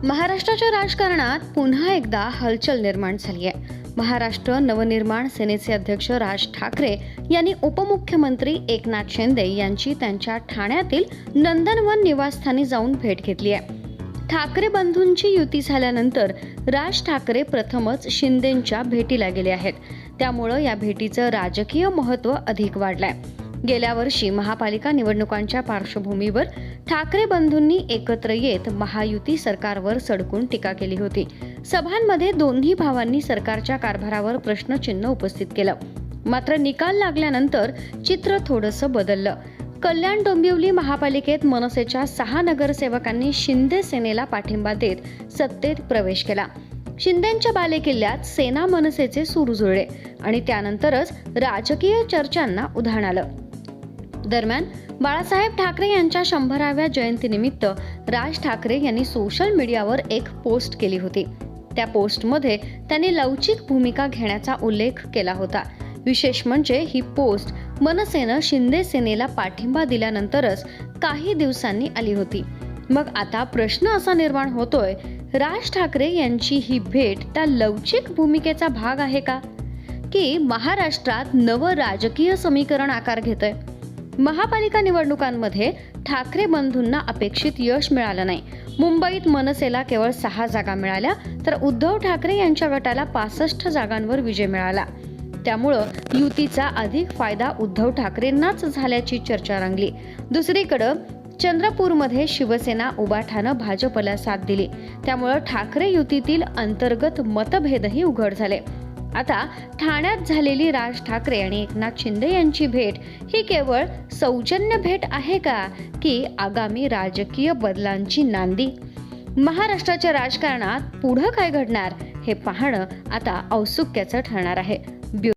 महाराष्ट्राच्या राजकारणात पुन्हा एकदा हलचल निर्माण झाली आहे. महाराष्ट्र नवनिर्माण सेनेचे अध्यक्ष राज ठाकरे यांनी उपमुख्यमंत्री एकनाथ शिंदे यांची त्यांच्या ठाण्यातील नंदनवन निवासस्थानी जाऊन भेट घेतली आहे. ठाकरे बंधूंची युती झाल्यानंतर राज ठाकरे प्रथमच शिंदेंच्या भेटीला गेले आहेत. त्यामुळे या भेटीचं राजकीय महत्त्व अधिक वाढलंय. गेल्या वर्षी महापालिका निवडणुकांच्या पार्श्वभूमीवर ठाकरे बंधूंनी एकत्र येत महायुती सरकारवर सडकून टीका केली होती. सभांमध्ये दोन्ही भावांनी सरकारच्या कारभारावर प्रश्नचिन्ह उपस्थित केलं. मात्र निकाल लागल्यानंतर चित्र थोडंसं बदललं. कल्याण डोंबिवली महापालिकेत मनसेच्या 6 नगरसेवकांनी शिंदे सेनेला पाठिंबा देत सत्तेत प्रवेश केला. शिंदेंच्या बालेकिल्ल्यात सेना मनसेचे सूर जुळले आणि त्यानंतरच राजकीय चर्चांना उधाण आलं. दरम्यान बाळासाहेब ठाकरे यांच्या 100व्या जयंतीनिमित्त राज ठाकरे यांनी सोशल मीडियावर एक पोस्ट केली होती. त्या पोस्टमध्ये त्यांनी लवचिक भूमिका घेण्याचा उल्लेख केला होता. विशेष म्हणजे ही पोस्ट मनसेनं शिंदे सेनेला पाठिंबा दिल्यानंतरच काही दिवसांनी आली होती. मग आता प्रश्न असा निर्माण होतोय, राज ठाकरे यांची ही भेट त्या लवचिक भूमिकेचा भाग आहे का, की महाराष्ट्रात नवं राजकीय समीकरण आकार घेतंय? महापालिका निवडणुकांमध्ये ठाकरे बंधूंना अपेक्षित यश मिळालं नाही. मुंबईत मनसेला केवळ 6 जागा मिळाल्या, तर उद्धव ठाकरे यांच्या गटाला 65 जागांवर विजय मिळाला. त्यामुळं युतीचा अधिक फायदा उद्धव ठाकरेंनाच झाल्याची चर्चा रंगली. दुसरीकडे चंद्रपूरमध्ये शिवसेना उबाठानं भाजपला साथ दिली. त्यामुळं ठाकरे युतीतील अंतर्गत मतभेदही उघड झाले. आता ठाण्यात झालेली राज ठाकरे आणि एकनाथ शिंदे यांची भेट ही केवळ सौजन्य भेट आहे का, की आगामी राजकीय बदलांची नांदी? महाराष्ट्राच्या राजकारणात पुढं काय घडणार हे पाहणं आता औत्सुक्याचं ठरणार आहे.